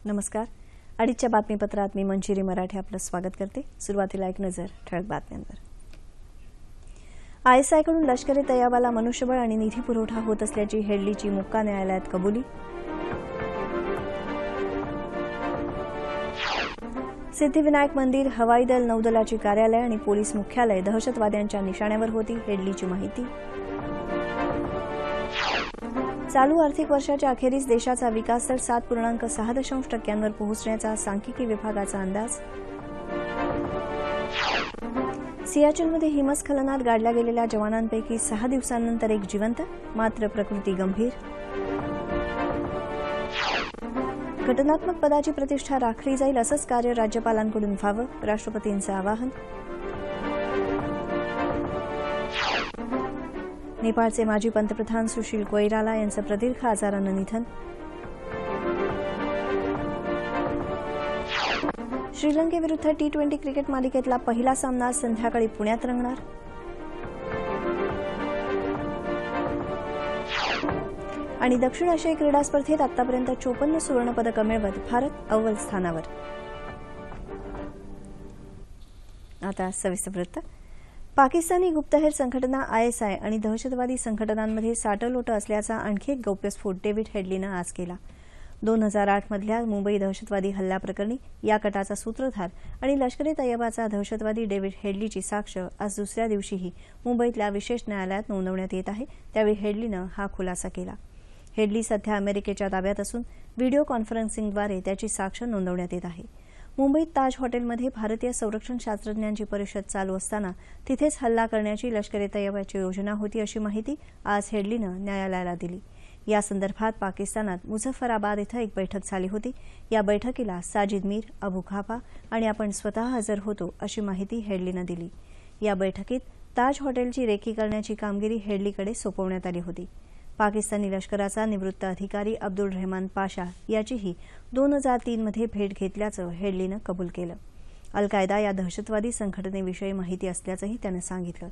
नमस्कार. अडीचच्या बातमीपत्रात मी मंजिरी मराठे आपलं स्वागत करते. सुरुवातीला एक नजर ठळक बातम्यांवर. आयएसआयकडून लष्कर ए तैयबाला मनुष्यबळ आणि निधी पुरवठा होत असल्याची हेडलीची मुक्का न्यायालयात कबुली. सिद्धिविनायक मंदिर, हवाई दल, नौदलाची कार्यालय आणि पोलीस मुख्यालय दहशतवाद्यांच्या निशाण्यावर होती, हेडलीची माहिती. चालू आर्थिक वर्षाच्या अखेरीस देशाचा विकास दर 7.6% पोहोचण्याचा सांख्यिकी विभागाचा अंदाज. सियाचीनमध्ये हिमस्खलनात गाडल्या गेलेल्या जवानांपैकी 6 दिवसांनंतर एक जिवंत, मात्र प्रकृती गंभीर. घटनात्मक पदाची प्रतिष्ठा राखली जाईल असंच कार्य राज्यपालांकडून व्हावं, राष्ट्रपतींचं आवाहन. नेपाळचे माजी पंतप्रधान सुशील कोइराला यांचं प्रदीर्घ आजारानं निधन. श्रीलंकेविरुद्ध T20 क्रिकेट मालिकेतला पहिला सामना संध्याकाळी पुण्यात रंगणार. आणि दक्षिण आशियाई क्रीडा स्पर्धेत आतापर्यंत 54 सुवर्णपदकं मिळवत भारत अव्वल स्थानावर. आता सविस्तर वृत्त. पाकिस्तानी गुप्तहेर संघटना आयएसआय आणि दहशतवादी संघटनांमध्ये साटलोट असल्याचा आणखी एक गौप्यस्फोट डेव्हिड हेडलीनं आज केला. 2008 मधल्या मुंबई दहशतवादी हल्ल्याप्रकरणी या कटाचा सूत्रधार आणि लष्कर ए तैयबाचा दहशतवादी डेव्हिड हेडलीची साक्ष आज दुसऱ्या दिवशीही मुंबईतल्या विशेष न्यायालयात नोंदवण्यात येत आहे. त्यावेळी हेडलीनं हा खुलासा केला. हेडली सध्या अमेरिकेच्या ताब्यात असून व्हिडिओ कॉन्फरन्सिंगद्वारे त्याची साक्ष नोंदवण्यात येत आहे. मुंबईत ताज हॉटेलमध्ये भारतीय संरक्षण शास्त्रज्ञांची परिषद चालू असताना तिथेच हल्ला करण्याची लष्कर ए तैयबाची योजना होती, अशी माहिती आज हेडलीनं न्यायालयाला दिली. या संदर्भात पाकिस्तानात मुझफ्फराबाद इथं एक बैठक झाली होती. या बैठकीला साजिद मीर, अबू खाफा आणि आपण स्वतः हजर होतो, अशी माहिती हेडलीनं दिली. या बैठकीत ताज हॉटेलची रेकी करण्याची कामगिरी हेडलीकडे सोपवण्यात आली होती. पाकिस्तानी लष्कराचा निवृत्त अधिकारी अब्दुल रहमान पाशा याचीही 2003 मध्ये भेट घेतल्याचं हेडलीनं कबूल केलं. अल कायदा या दहशतवादी संघटनेविषयी माहिती असल्याचंही त्यानं सांगितलं.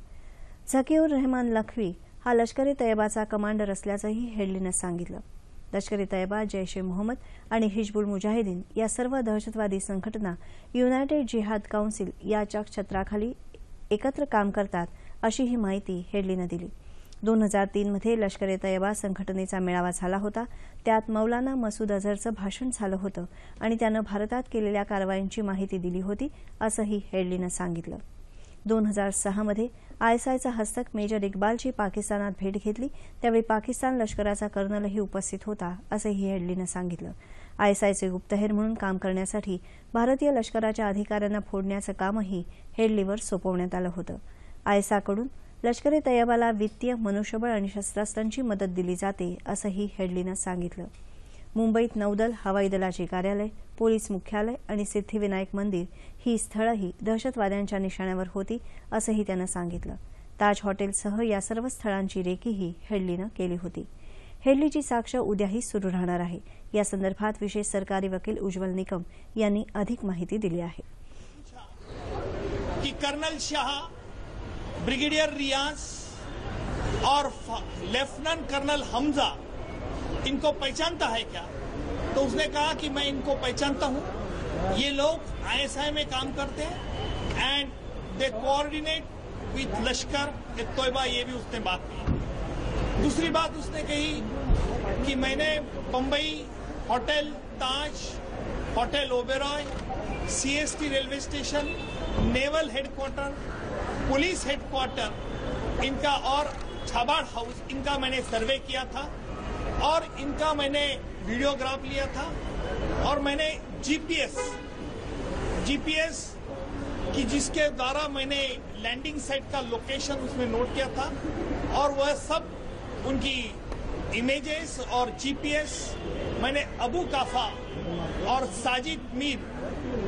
झकीउर रहमान लखवी हा लष्कर ए तैयबाचा कमांडर असल्याचंही हेडलीनं सांगितलं. लष्कर ए तैयबा, जैश ए मोहम्मद आणि हिजबुल मुजाहिदीन या सर्व दहशतवादी संघटना युनायटेड जिहाद काउन्सिल याच्या छत्राखाली एकत्र काम करतात, अशी ही माहिती हेडलीनं दिली. 2003 मध्ये लष्कर ए तैयबा संघटनेचा मेळावा झाला होता. त्यात मौलाना मसूद अझहरचं भाषण झालं होतं आणि त्यानं भारतात केलेल्या कारवाईंची माहिती दिली होती, असंही हेडलीनं सांगितलं. 2006 मध्ये आयएसआयचा हस्तक मेजर इक्बालची पाकिस्तानात भेट घेतली. त्यावेळी पाकिस्तान लष्कराचा कर्नलही उपस्थित होता, असंही हेडलीनं सांगितलं. आयएसआयचे गुप्तहेर म्हणून काम करण्यासाठी भारतीय लष्कराच्या अधिकाऱ्यांना फोडण्याचं कामही हेडलीवर सोपवण्यात आलं होतं. आयएसआयकडून लष्कर ए तैयबाला वित्तीय, मनुष्यबळ आणि शस्त्रास्त्रांची मदत दिली जाते, असंही हेडलीनं सांगितलं. मुंबईत नौदल, हवाई दलाची कार्यालय, पोलीस मुख्यालय आणि सिद्धिविनायक मंदिर ही स्थळंही दहशतवाद्यांच्या निशाण्यावर होती, असंही त्यानं सांगितलं. ताज हॉटेलसह या सर्व स्थळांची रेकीही हेडलीनं केली होती. हेडलीची साक्ष उद्याही सुरू राहणार आहे. या संदर्भात विशेष सरकारी वकील उज्ज्वल निकम यांनी अधिक माहिती दिली आहे. कर्नल शाह, ब्रिगेडियर रियाज और लेफ्टिनेंट कर्नल हमजा इनको पहचानता है क्या? तो उसने कहा कि मैं इनको पहचानता हूं. ये लोग आईएसआई में काम करते हैं एंड दे कोऑर्डिनेट विथ लश्कर ए तैयबा, ये भी उसने बात की. दूसरी बात उसने कही कि मैंने Bambai hotel Taj, hotel Oberoi, CST railway station, naval headquarters, police headquarters इनका और छाबाड़ हाउस इनका मैंने सर्वे किया था और इनका मैंने वीडियोग्राफ लिया था और मैंने जीपीएस की जिसके द्वारा मैंने लैंडिंग साइट का लोकेशन उसमें नोट किया था और वह सब उनकी इमेजेस और जीपीएस मैंने अबू काफा और साजिद मीर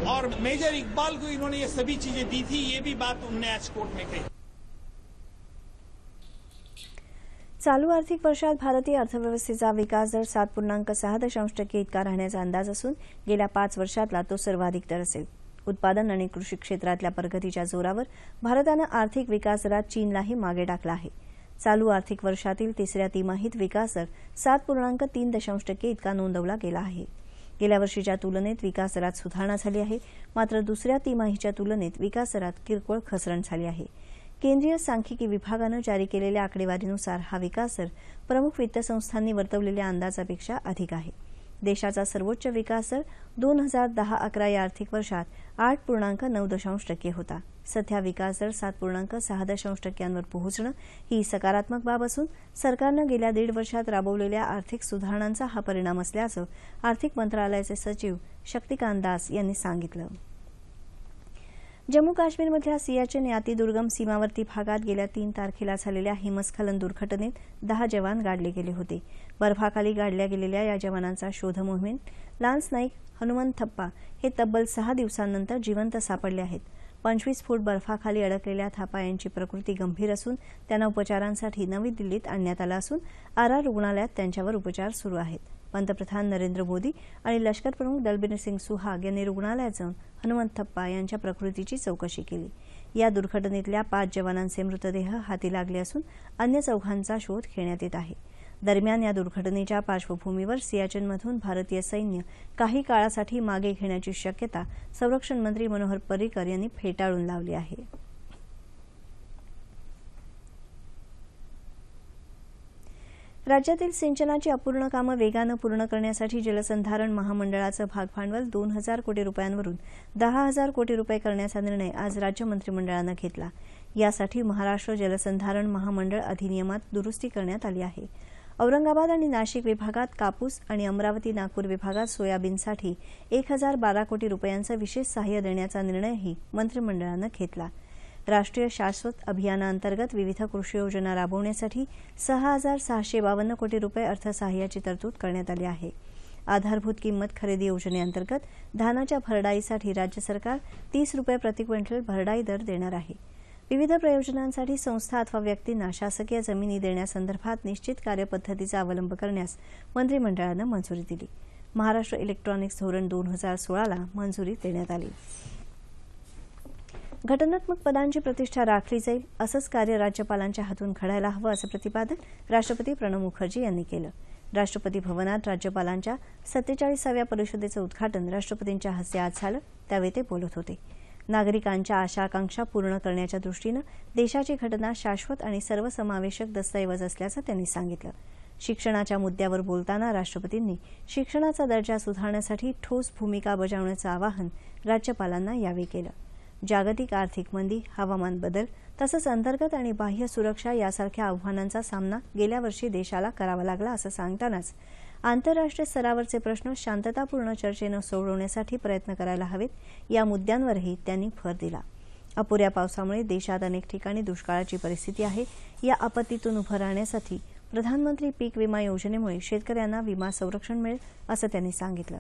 और मेजर इकबाल को इन्होंने ये सभी चीजें दी थी. ये भी बात उन्होंने आज कोर्ट में कही. चालू आर्थिक वर्षात भारतीय अर्थव्यवस्थेचा विकास दर 7.6% इतका राहण्याचा अंदाज असून गेल्या 5 वर्षातला तो सर्वाधिक दर असेल. उत्पादन आणि कृषी क्षेत्रातल्या प्रगतीच्या जोरावर भारतानं आर्थिक विकास दरात चीनलाही मागे टाकलं आहे. चालू आर्थिक वर्षातील तिसऱ्या तिमाहीत विकास दर 7.3% इतका नोंदवला गेला आहे. गेल्या वर्षीच्या तुलनेत विकास दरात सुधारणा झाली आहे, मात्र दुसऱ्या तिमाहीच्या तुलनेत विकास दरात किरकोळ घसरण झाली आहे. केंद्रीय सांख्यिकी विभागानं जारी केलेल्या आकडेवारीनुसार हा विकास दर प्रमुख वित्त संस्थांनी वर्तवलेल्या अंदाजापेक्षा अधिक आहे. देशाचा सर्वोच्च विकास दर 2010-11 या आर्थिक वर्षात 8.9% होता. सध्या विकास दर 7.6% पोहोचणं ही सकारात्मक बाब असून सरकारनं गेल्या 1.5 वर्षात राबवलेल्या आर्थिक सुधारणांचा हा परिणाम असल्याचं आर्थिक मंत्रालयाचे सचिव शक्तिकांत दास यांनी सांगितलं. जम्मू काश्मीरमधल्या सियाचीन या अतिदुर्गम सीमावर्ती भागात गेल्या 3 तारखेला झालेल्या हिमस्खलन दुर्घटनेत 10 जवान गाडले गेले होते. बर्फाखाली गाडल्या गेलेल्या या जवानांचा शोध मोहिमेत लान्स नाईक, हनुमंत थप्पा हे तब्बल 6 दिवसांनंतर जिवंत सापडले आहेत. 25 फूट बर्फाखाली अडकलेल्या थापा यांची प्रकृती गंभीर असून त्यांना उपचारांसाठी नवी दिल्लीत आणण्यात आलं असून आर रुग्णालयात त्यांच्यावर उपचार सुरू आहेत. पंतप्रधान नरेंद्र मोदी आणि लष्कर प्रमुख दलबीर सिंग सुहाग यांनी रुग्णालयात जाऊन हनुमंत थप्पा यांच्या प्रकृतीची चौकशी केली. या दुर्घटनेतल्या 5 जवानांचे मृतदेह हाती लागले असून अन्य 4 शोध घेण्यात येत आहे. दरम्यान या दुर्घटनेच्या पार्श्वभूमीवर सियाचीनमधून भारतीय सैन्य काही काळासाठी मागे घेण्याची शक्यता संरक्षण मंत्री मनोहर पर्रिकर यांनी फेटाळून लावली आहे. राज्यातील सिंचनाची अपूर्ण कामं वेगानं पूर्ण करण्यासाठी जलसंधारण महामंडळाचं भागभांडवल 2,000 कोटी रुपयांवरून 10,000 कोटी रुपये करण्याचा निर्णय आज राज्य मंत्रिमंडळानं घेतला. यासाठी महाराष्ट्र जलसंधारण महामंडळ अधिनियमात दुरुस्ती करण्यात आली आहे. औरंगाबाद आणि नाशिक विभागात कापूस आणि अमरावती नागपूर विभागात सोयाबीनसाठी 1,012 कोटी रुपयांचं विशेष सहाय्य देण्याचा निर्णयही मंत्रिमंडळानं घेतला. राष्ट्रीय शाश्वत अभियानाअंतर्गत विविध कृषी योजना राबवण्यासाठी 6,652 कोटी रुपये अर्थसहाय्याची तरतूद करण्यात आली आहे. आधारभूत किंमत खरेदी योजनेअंतर्गत धानाच्या भरडाईसाठी राज्य सरकार 30 रुपये प्रति क्विंटल भरडाई दर देणार आहे. विविध प्रयोजनांसाठी संस्था अथवा व्यक्तींना शासकीय जमिनी देण्यासंदर्भात निश्चित कार्यपद्धतीचा अवलंब करण्यास मंत्रिमंडळानं मंजुरी दिली. महाराष्ट्र इलेक्ट्रॉनिक्स धोरण 2016ला मंजुरी देण्यात आली. घटनात्मक पदांची प्रतिष्ठा राखली जाईल असंच कार्य राज्यपालांच्या हातून घडायला हवं असं प्रतिपादन राष्ट्रपती प्रणव मुखर्जी यांनी केलं. राष्ट्रपती भवनात राज्यपालांच्या 47व्या परिषदेचं उद्घाटन राष्ट्रपतींच्या हस्ते आज झालं, त्यावेळी ते बोलत होते. नागरिकांच्या आशा आकांक्षा पूर्ण करण्याच्या दृष्टीनं देशाची घटना शाश्वत आणि सर्वसमावेशक दस्तऐवज असल्याचं त्यांनी सांगितलं. शिक्षणाच्या मुद्द्यावर बोलताना राष्ट्रपतींनी शिक्षणाचा दर्जा सुधारण्यासाठी ठोस भूमिका बजावण्याचं आवाहन राज्यपालांना यावेळी केलं. जागतिक आर्थिक मंदी, हवामान बदल तसंच अंतर्गत आणि बाह्य सुरक्षा यासारख्या आव्हानांचा सामना गेल्या वर्षी देशाला करावा लागला असं सांगतानाच आंतरराष्ट्रीय स्तरावरचे प्रश्न शांततापूर्ण चर्चेनं सोडवण्यासाठी प्रयत्न करायला हवेत, या मुद्द्यांवरही त्यांनी भर दिला. अपुऱ्या पावसामुळे देशात अनेक ठिकाणी दुष्काळाची परिस्थिती आहे. या आपत्तीतून उभं राहण्यासाठी प्रधानमंत्री पीक विमा योजनेमुळे शेतकऱ्यांना विमा संरक्षण मिळेल असं त्यांनी सांगितलं.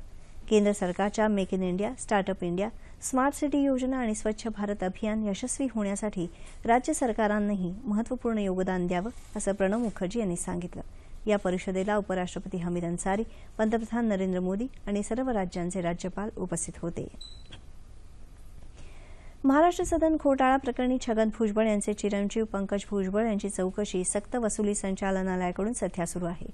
केंद्र सरकारच्या make in India, startup India, smart city योजना आणि स्वच्छ भारत अभियान यशस्वी होण्यासाठी राज्य सरकारांनीही महत्त्वपूर्ण योगदान द्यावं असं प्रणव मुखर्जी यांनी सांगितलं. या परिषदेला उपराष्ट्रपती हमीद अन्सारी, पंतप्रधान नरेंद्र मोदी आणि सर्व राज्यांचे राज्यपाल उपस्थित होते. महाराष्ट्र सदन घोटाळा प्रकरणी छगन भुजबळ यांचे चिरंजीव पंकज भुजबळ यांची चौकशी सक्तवसुली संचालनालयाकडून सध्या सुरू आहे.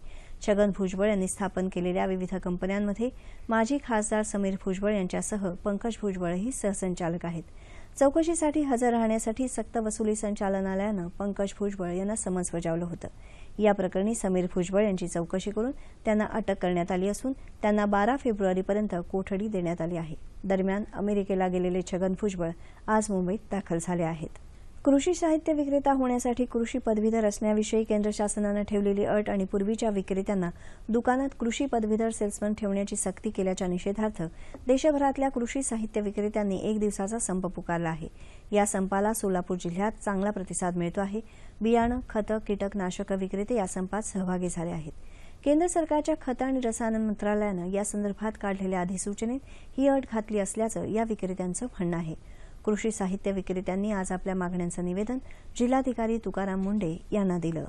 छगन भुजबळ यांनी स्थापन केलेल्या विविध कंपन्यांमध्ये माजी खासदार समीर भुजबळ यांच्यासह पंकज भुजबळही सहसंचालक आहेत. चौकशीसाठी हजर राहण्यासाठी सक्तवसुली संचालनालयानं पंकज भुजबळ यांना समन्स बजावलं होतं. या प्रकरणी समीर भुजबळ यांची चौकशी करून त्यांना अटक करण्यात आली असून त्यांना 12 फेब्रुवारीपर्यंत कोठडी देण्यात आली आहे. दरम्यान अमेरिकेला गेलेले छगन भुजबळ आज मुंबईत दाखल झाले आहेत. कृषी साहित्य विक्रेता होण्यासाठी कृषी पदवीधर असण्याविषयी केंद्र शासनानं ठेवलेली अट आणि पूर्वीच्या विक्रेत्यांना दुकानात कृषी पदवीधर सेल्समन ठेवण्याची सक्ती केल्याच्या निषेधार्थ देशभरातल्या कृषी साहित्य विक्रेत्यांनी 1 दिवसाचा संप पुकारला आहे. या संपाला सोलापूर जिल्ह्यात चांगला प्रतिसाद मिळतो आहे. बियाणं, खतं, कीटकनाशकं विक्रेते या संपात सहभागी झाले आहेत. केंद्र सरकारच्या खतं आणि रसायन मंत्रालयानं या संदर्भात काढलेल्या अधिसूचनेत ही अट घातली असल्याचं या विक्रेत्यांचं म्हणणं आहे. कृषी साहित्य विक्रेत्यांनी आज आपल्या मागण्यांचं निवेदन जिल्हाधिकारी तुकाराम मुंढे यांना दिलं.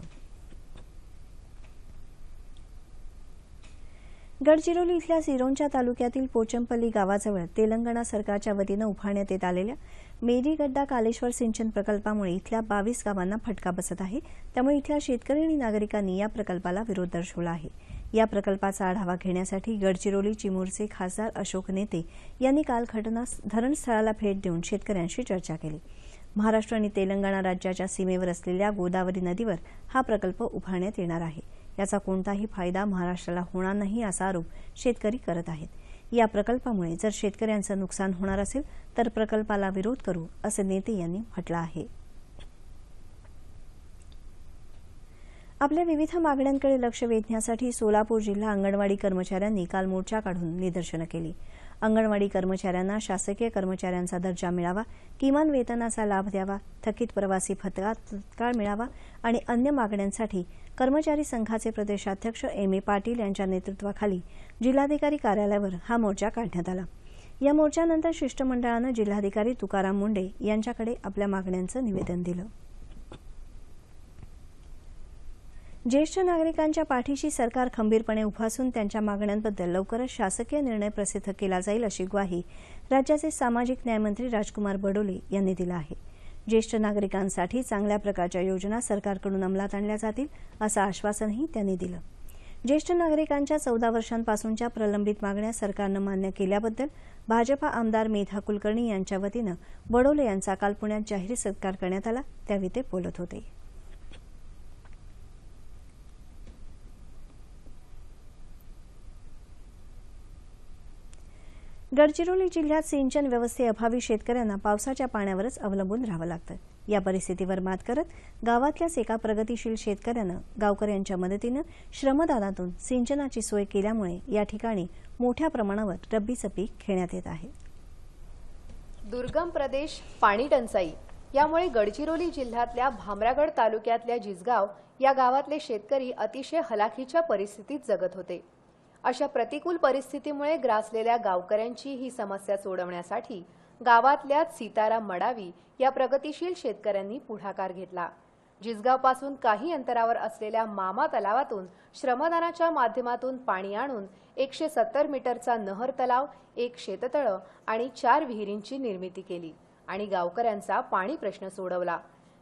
गडचिरोली इथल्या सिरोंचा तालुक्यातील पोचमपल्ली गावाजवळ तेलंगणा सरकारच्या वतीनं उभारण्यात येत आलेल्या मेरीगड्डा कालेश्वर सिंचन प्रकल्पामुळे इथल्या 22 गावांना फटका बसत आहे. त्यामुळे इथल्या शेतकरी आणि नागरिकांनी या प्रकल्पाला विरोध दर्शवला आहे. या प्रकल्पाचा आढावा घेण्यासाठी गडचिरोली चिमूरचे खासदार अशोक नेते यांनी काल धरणस्थळाला भेट देऊन शेतकऱ्यांशी चर्चा केली. महाराष्ट्र आणि तेलंगणा राज्याच्या सीमेवर असलेल्या गोदावरी नदीवर हा प्रकल्प उभारण्यात येणार आहे. याचा कोणताही फायदा महाराष्ट्राला होणार नाही असा आरोप शेतकरी करत आहेत. या प्रकल्पामुळे जर शेतकऱ्यांचं नुकसान होणार असेल तर प्रकल्पाला विरोध करू असे नेते यांनी म्हटलं आहे. आपल्या विविध मागण्यांकडे लक्ष वेधण्यासाठी सोलापूर जिल्हा अंगणवाडी कर्मचाऱ्यांनी काल मोर्चा काढून निदर्शनं केली. अंगणवाडी कर्मचाऱ्यांना शासकीय कर्मचाऱ्यांचा दर्जा मिळावा, किमान वेतनाचा लाभ द्यावा, थकीत प्रवासी भत्ता तत्काळ मिळावा आणि अन्य मागण्यांसाठी कर्मचारी संघाचे प्रदेशाध्यक्ष एम.ए. पाटील यांच्या नेतृत्वाखाली जिल्हाधिकारी कार्यालयावर हा मोर्चा काढण्यात आला. या मोर्चानंतर शिष्टमंडळानं जिल्हाधिकारी तुकाराम मुंढे यांच्याकडे आपल्या मागण्यांचं निवेदन दिलं. ज्येष्ठ नागरिकांच्या पाठीशी सरकार खंबीरपणे उभं असून त्यांच्या मागण्यांबद्दल लवकरच शासकीय निर्णय प्रसिद्ध केला जाईल अशी ग्वाही राज्याचे सामाजिक न्यायमंत्री राजकुमार बडोले यांनी दिलं आहे. ज्येष्ठ नागरिकांसाठी चांगल्या प्रकारच्या योजना सरकारकडून अंमलात आणल्या जातील असं आश्वासनही त्यांनी दिलं. ज्येष्ठ नागरिकांच्या 14 वर्षांपासूनच्या प्रलंबित मागण्या सरकारनं मान्य केल्याबद्दल भाजपा आमदार मेधा कुलकर्णी यांच्या वतीनं बडोले यांचा काल पुण्यात जाहीर सत्कार करण्यात आला. त्यावेळी ते बोलत होते. गडचिरोली जिल्ह्यात सिंचन व्यवस्थेअभावी शेतकऱ्यांना पावसाच्या पाण्यावरच अवलंबून राहावं लागतं. या परिस्थितीवर मात करत गावातल्याच एका प्रगतीशील शेतकऱ्यानं गावकऱ्यांच्या मदतीनं श्रमदानातून सिंचनाची सोय केल्यामुळे या ठिकाणी मोठ्या प्रमाणावर रब्बीचं पीक घेण्यात येत आहे. दुर्गम प्रदेश, पाणी टंचाई यामुळे गडचिरोली जिल्ह्यातल्या भामरागड तालुक्यातल्या जिसगाव या गावातले शेतकरी अतिशय हलाखीच्या परिस्थितीत जगत होते. अशा प्रतिकूल परिस्थितीमुळे ग्रासलेल्या गावकऱ्यांची ही समस्या सोडवण्यासाठी गावातल्याच सीताराम मडावी या प्रगतीशील शेतकऱ्यांनी पुढाकार घेतला. जिसगावपासून काही अंतरावर असलेल्या मामा तलावातून श्रमदानाच्या माध्यमातून पाणी आणून 170 मीटरचा नहर तलाव, 1 शेततळं आणि 4 विहिरींची निर्मिती केली आणि गावकऱ्यांचा पाणी प्रश्न सोडवला.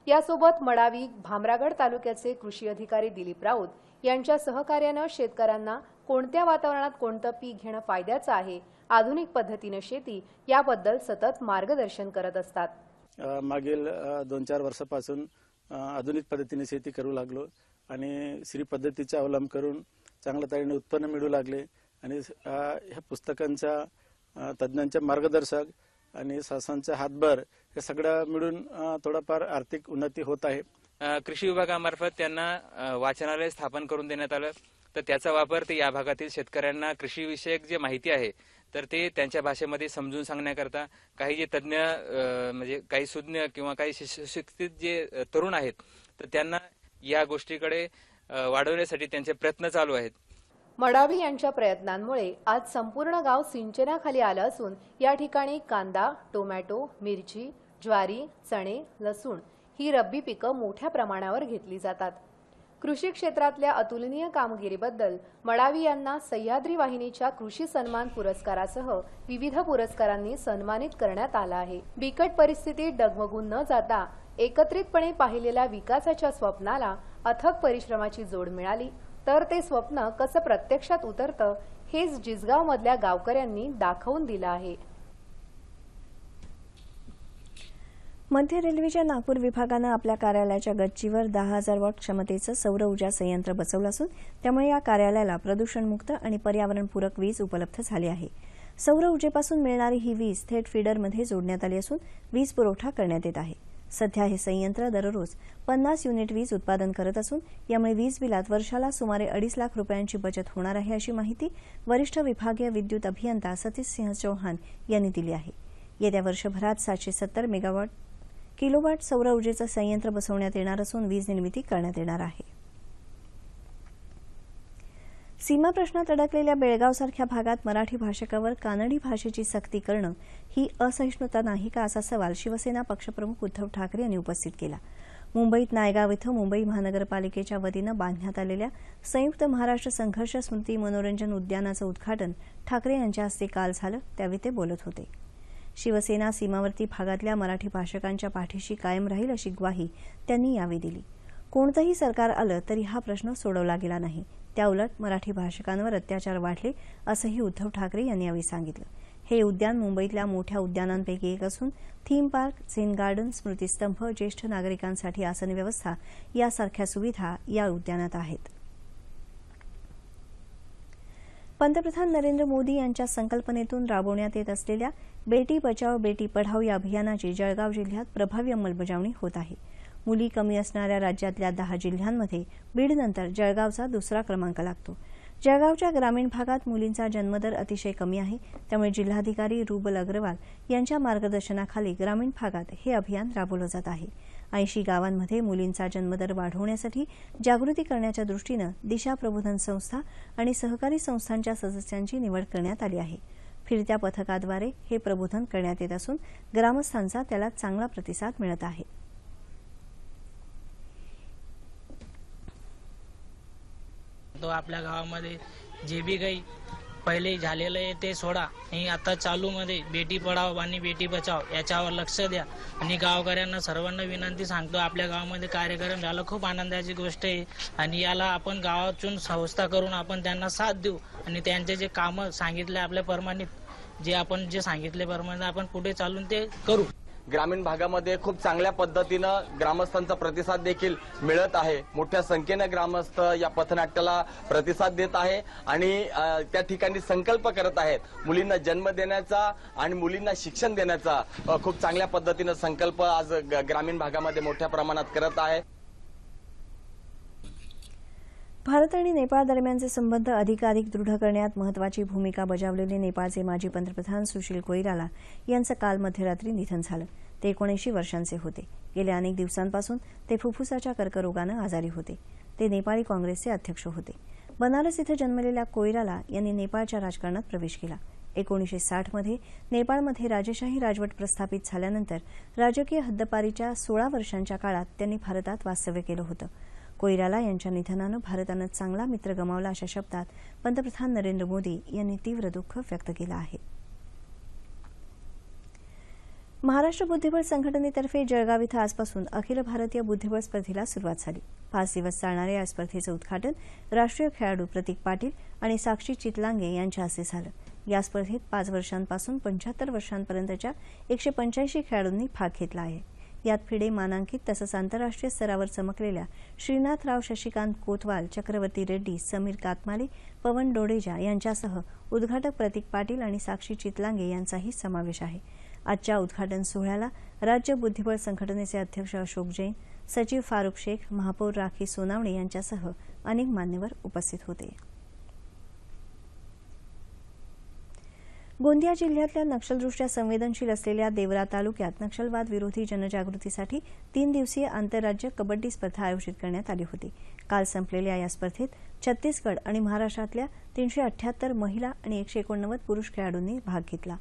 यासोबत मडावी भामरागड तालुक्याचे कृषी अधिकारी दिलीप राऊत यांच्या सहकार्यानं शेतकऱ्यांना कोणत्या वातावरणात कोणतं पीक घेणं फायद्याचं आहे, आधुनिक पद्धतीने शेती याबद्दल सतत मार्गदर्शन करत असतात. मागील 2-4 वर्षापासून आधुनिक पद्धतीने शेती करू लागलो आणि श्री पद्धतीचा अवलंब करून चांगल्या तऱ्हेने उत्पन्न मिळू लागले आणि ह्या पुस्तकांच्या तज्ञांच्या मार्गदर्शक आणि शासनाचा हातभार हे सगळं मिळून थोडाफार आर्थिक उन्नती होत आहे. कृषी विभागामार्फत त्यांना वाचनालय स्थापन करून देण्यात आलं, तर त्याचा वापर ते या भागातील शेतकऱ्यांना कृषीविषयक जे माहिती आहे तर ते त्यांच्या भाषेमध्ये समजून सांगण्याकरता काही जे तज्ञ म्हणजे काही सुज्ञ किंवा काही सुशिक्षित जे तरुण आहेत तर त्यांना या गोष्टीकडे वाढवण्यासाठी त्यांचे प्रयत्न चालू आहेत. मडावी यांच्या प्रयत्नांमुळे आज संपूर्ण गाव सिंचनाखाली आलं असून या ठिकाणी कांदा, टोमॅटो, मिरची, ज्वारी, चणे, लसूण ही रब्बी पिकं मोठ्या प्रमाणावर घेतली जातात. कृषी क्षेत्रातल्या अतुलनीय कामगिरीबद्दल मडावी यांना सह्याद्री वाहिनीच्या कृषी सन्मान पुरस्कारासह विविध पुरस्कारांनी सन्मानित करण्यात आलं आहे. बिकट परिस्थितीत डगमगून न जाता एकत्रितपणे पाहिलेल्या विकासाच्या स्वप्नाला अथक परिश्रमाची जोड मिळाली तर ते स्वप्न कसं प्रत्यक्षात उतरतं हेच जिसगावमधल्या गावकऱ्यांनी दाखवून दिलं आहे. मध्य रेल्वेच्या नागपूर विभागानं आपल्या कार्यालयाच्या गच्चीवर 10,000 वॉट क्षमतेचं सौर ऊर्जा संयंत्र बसवलं असून त्यामुळे या कार्यालयाला प्रदूषणमुक्त आणि पर्यावरणपूरक वीज उपलब्ध झाली आहे. सौर ऊर्जेपासून मिळणारी ही वीज थेट फीडरमध्ये जोडण्यात आली असून वीज पुरवठा करण्यात येत आहे. सध्या हे संयंत्र दररोज 50 युनिट वीज उत्पादन करत असून यामुळे वीज बिलात वर्षाला सुमारे 2.5 लाख रुपयांची बचत होणार आहे अशी माहिती वरिष्ठ विभागीय विद्युत अभियंता सतीश सिंह चौहान यांनी दिली आहे. येत्या वर्षभरात 770 किलोवॅट सौर ऊर्जेचं संयंत्र बसवण्यात येणार असून वीज निर्मिती करण्यात येणार आहे. सीमा प्रश्नात अडकलेल्या बेळगावसारख्या भागात मराठी भाषकावर कानडी भाषेची सक्ती करणं ही असहिष्णुता नाही का असा सवाल शिवसेना पक्षप्रमुख उद्धव ठाकरे यांनी उपस्थित केला. मुंबईत नायगाव इथं मुंबई महानगरपालिकेच्या वतीनं बांधण्यात आलेल्या संयुक्त महाराष्ट्र संघर्ष स्मृती मनोरंजन उद्यानाचं उद्घाटन ठाकरे यांच्या हस्ते काल झालं. त्यावेळी ते बोलत होते. शिवसेना सीमावर्ती भागातल्या मराठी भाषकांच्या पाठीशी कायम राहील अशी ग्वाही त्यांनी यावेळी दिली. कोणतंही सरकार आलं तरी हा प्रश्न सोडवला गेला नाही. त्याउलट मराठी भाषिकांवर अत्याचार वाढले असंही उद्धव ठाकरे यांनी यावेळी सांगितलं. हे उद्यान मुंबईतल्या मोठ्या उद्यानांपैकी एक असून थीम पार्क, झेन गार्डन, स्मृतिस्तंभ, ज्येष्ठ नागरिकांसाठी आसन व्यवस्था यासारख्या सुविधा या उद्यानात आहेत. पंतप्रधान नरेंद्र मोदी यांच्या संकल्पनेतून राबवण्यात येत असलेल्या बेटी बचाओ बेटी पढाओ या अभियानाची जळगाव जिल्ह्यात प्रभावी अंमलबजावणी होत आहे. मुली कमी असणाऱ्या राज्यातल्या 10 जिल्ह्यांमध्ये बीडनंतर जळगावचा दुसरा क्रमांक लागतो. जळगावच्या ग्रामीण भागात मुलींचा जन्मदर अतिशय कमी आहे. त्यामुळे जिल्हाधिकारी रुबल अग्रवाल यांच्या मार्गदर्शनाखाली ग्रामीण भागात हे अभियान राबवलं जात आहे. 80 गावांमध्ये मुलींचा जन्मदर वाढवण्यासाठी जागृती करण्याच्या दृष्टीनं दिशा प्रबोधन संस्था आणि सहकारी संस्थांच्या सदस्यांची निवड करण्यात आली आहे. फिरत्या पथकाद्वारे हे प्रबोधन करण्यात येत असून ग्रामस्थांचा त्याला चांगला प्रतिसाद मिळत आहे. तो आपल्या गावामध्ये जे बी काही पहिले झालेलं आहे ते सोडा आणि आता चालूमध्ये बेटी पढाओ आणि बेटी बचाओ याच्यावर लक्ष द्या. आणि गावकऱ्यांना सर्वांना विनंती सांगतो, आपल्या गावामध्ये कार्यक्रम झाला, खूप आनंदाची गोष्ट आहे. आणि याला आपण गावातून संस्था करून आपण त्यांना साथ देऊ आणि त्यांचे जे कामं सांगितले आपल्या प्रमाणित जे सांगितले प्रमाणे आपण पुढे चालून ते करू. ग्रामीण भागामध्ये खूप चांगल्या पद्धतीनं ग्रामस्थांचा प्रतिसाद देखील मिळत आहे. मोठ्या संख्येने ग्रामस्थ या पथनाट्याला प्रतिसाद देत आहे आणि त्या ठिकाणी संकल्प करत आहेत. मुलींना जन्म देण्याचा आणि मुलींना शिक्षण देण्याचा खूप चांगल्या पद्धतीनं संकल्प आज ग्रामीण भागामध्ये मोठ्या प्रमाणात करत आहे. भारत आणि नेपाळ दरम्यानचे संबंध अधिकाधिक दृढ करण्यात महत्वाची भूमिका बजावलेले नेपाळचे माजी पंतप्रधान सुशील कोइराला यांचं काल मध्यरात्री निधन झालं. ते 79 वर्षांचे होते. गेल्या अनेक दिवसांपासून ते फुफ्फुसाच्या कर्करोगानं आजारी होते. ते नेपाळी काँग्रेसचे अध्यक्ष होते. बनारस इथं जन्मलेल्या कोइराला यांनी नेपाळच्या राजकारणात प्रवेश केला. 1960 मध्ये नेपाळमध्ये राजेशाही राजवट प्रस्थापित झाल्यानंतर राजकीय हद्दपारीच्या 16 वर्षांच्या काळात त्यांनी भारतात वास्तव्य केलं होतं. कोइराला यांच्या निधनानं भारतानं चांगला मित्र गमावला अशा शब्दात पंतप्रधान नरेंद्र मोदी यांनी तीव्र दुःख व्यक्त केलं आहे. महाराष्ट्र बुद्धिबळ संघटनेतर्फे जळगाव इथं आजपासून अखिल भारतीय बुद्धिबळ स्पर्धेला सुरुवात झाली. 5 दिवस चालणाऱ्या या स्पर्धेचं उद्घाटन राष्ट्रीय खेळाडू प्रतीक पाटील आणि साक्षी चितलांगे यांच्या हस्ते झालं. या स्पर्धेत 5 वर्षांपासून 75 वर्षांपर्यंतच्या 185 खेळाडूंनी भाग घेतला आहे. यात फिडे मानांकित तसंच आंतरराष्ट्रीय स्तरावर चमकलेल्या श्रीनाथराव शशिकांत कोतवाल, चक्रवर्ती रेड्डी, समीर कातमाले, पवन डोडेजा यांच्यासह उद्घाटक प्रतीक पाटील आणि साक्षी चितलांगे यांचाही समावेश आहे. आजच्या उद्घाटन सोहळ्याला राज्य बुद्धिबळ संघटनेचे अध्यक्ष अशोक जैन, सचिव फारुख शेख, महापौर राखी सोनावणे यांच्यासह अनेक मान्यवर उपस्थित होते. गोंदिया जिल्ह्यातल्या नक्षलदृष्ट्या संवेदनशील असलेल्या देवरा तालुक्यात नक्षलवाद विरोधी जनजागृतीसाठी 3 दिवसीय आंतरराज्य कबड्डी स्पर्धा आयोजित करण्यात आली होती. काल संपलेल्या या स्पर्धेत छत्तीसगड आणि महाराष्ट्रातल्या 378 महिला आणि 189 पुरुष खेळाडूंनी भाग घेतला.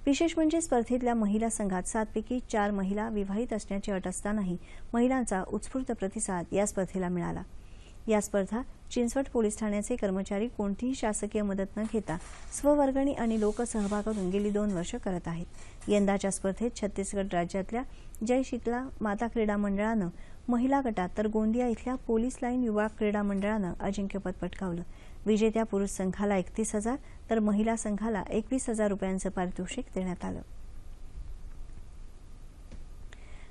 विशेष म्हणजे स्पर्धेतल्या महिला संघात 7 पैकी 4 महिला विवाहित असण्याची अट असतानाही महिलांचा उत्स्फूर्त प्रतिसाद या स्पर्धेला मिळाला. या स्पर्धा चिंचवड पोलीस ठाण्याचे कर्मचारी कोणतीही शासकीय मदत न घेता स्ववर्गणी आणि लोकसहभागातून गेली 2 वर्ष करत आहेत. यंदाच्या स्पर्धेत छत्तीसगड राज्यातल्या जय शीतला माता क्रीडा मंडळानं महिला गटात तर गोंदिया इथल्या पोलीस लाईन युवा क्रीडा मंडळानं अजिंक्यपद पटकावलं. विजेत्या पुरुष संघाला 31,000 तर महिला संघाला 21,000 रुपयांचं पारितोषिक देण्यात आलं.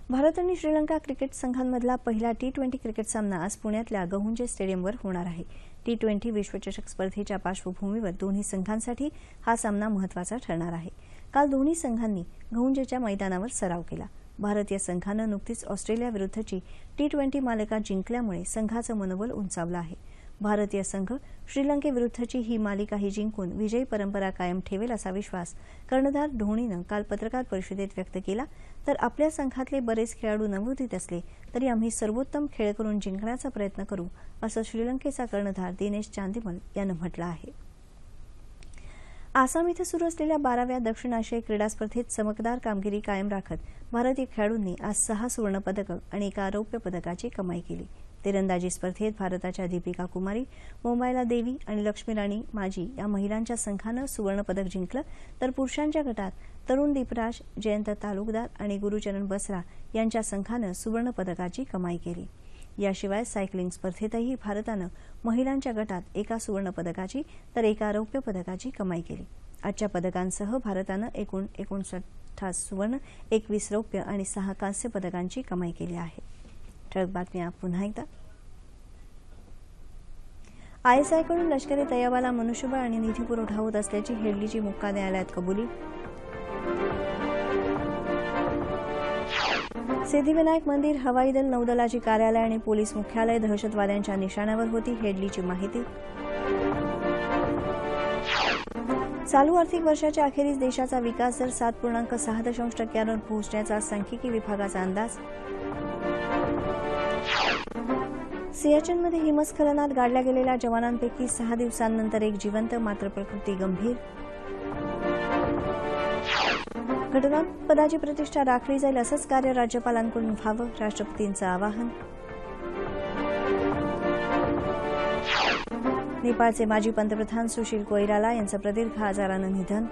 भारत आणि श्रीलंका क्रिकेट संघांमधला पहिला T20 क्रिकेट सामना आज पुण्यातल्या गहुंजे स्टेडियमवर होणार आहे. T20 विश्वचषक स्पर्धेच्या पार्श्वभूमीवर दोन्ही संघांसाठी हा सामना महत्वाचा ठरणार आहे. काल दोन्ही संघांनी गहुंजेच्या मैदानावर सराव केला. भारतीय संघानं नुकतीच ऑस्ट्रेलियाविरुद्धची T20 मालिका जिंकल्यामुळे संघाचं मनोबल उंचावलं आहे. भारतीय संघ श्रीलंकेविरुद्धची ही मालिकाही जिंकून विजयी परंपरा कायम ठेवेल असा विश्वास कर्णधार धोनीनं काल पत्रकार परिषदेत व्यक्त केला. तर आपल्या संघातले बरेच खेळाडू नवोदित असले तरी आम्ही सर्वोत्तम खेळ करून जिंकण्याचा प्रयत्न करू असं श्रीलंकेचा कर्णधार दिनेश चांदिमल यानं म्हटलं आहे. आसाम इथं सुरू असलेल्या 12व्या दक्षिण आशियाई क्रीडा स्पर्धेत चमकदार कामगिरी कायम राखत भारतीय खेळाडूंनी आज 6 सुवर्णपदकं आणि 1 रौप्य पदकाची कमाई केली. तिरंदाजी स्पर्धेत भारताच्या दीपिका कुमारी, मोमायला देवी आणि लक्ष्मी राणी माझी या महिलांच्या संघानं सुवर्णपदक जिंकलं. तर पुरुषांच्या गटात तरुण दीपराज, जयंत तालुकदार आणि गुरुचरण बसरा यांच्या संघानं सुवर्णपदकाची कमाई केली. याशिवाय सायकलिंग स्पर्धेतही भारतानं महिलांच्या गटात 1 सुवर्णपदकाची तर 1 रौप्य पदकाची कमाई केली. आजच्या पदकांसह भारतानं एकूण 59 सुवर्ण, 21 रौप्य आणि 6 कांस्य पदकांची कमाई केली आहे. ठळक बातम्या पुन्हा एकदा. आयएसआयकडून लष्करी तैयबाला मनुष्यबळ आणि निधी पुरवठा होत असल्याची हेडलीची मुक्का न्यायालयात कबुली. सिद्धिविनायक मंदिर, हवाई दल, नौदलाची कार्यालय आणि पोलीस मुख्यालय दहशतवाद्यांच्या निशाण्यावर होती, हेडलीची माहिती. चालू आर्थिक वर्षाच्या अखेरीस देशाचा विकास दर 7.6% पोहोचण्याचा सांख्यिकी विभागाचा अंदाज. सियाचीनमध्ये हिमस्खलनात गाडल्या गेलेल्या जवानांपैकी 6 दिवसांनंतर एक जिवंत, मात्र प्रकृती गंभीर. घटनापदाची प्रतिष्ठा राखली जाईल असंच कार्य राज्यपालांकडून व्हावं, राष्ट्रपतींचं आवाहन. नेपाळचे माजी पंतप्रधान सुशील कोईराला यांचं प्रदीर्घ आजारानं निधन.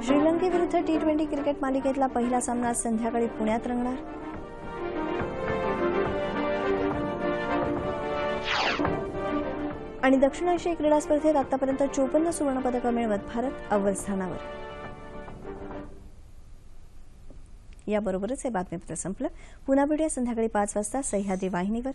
श्रीलंकेविरुद्ध T20 क्रिकेट मालिकेतला पहिला सामना आज संध्याकाळी पुण्यात रंगणार. आणि दक्षिण आशियाई क्रीडा स्पर्धेत आतापर्यंत 54 सुवर्णपदकं मिळवत भारत अव्वल स्थानावर. याबरोबरच हे बातमीपत्र संपलं. पुन्हा भेटूया संध्याकाळी 5 वाजता सह्याद्री वाहिनीवर.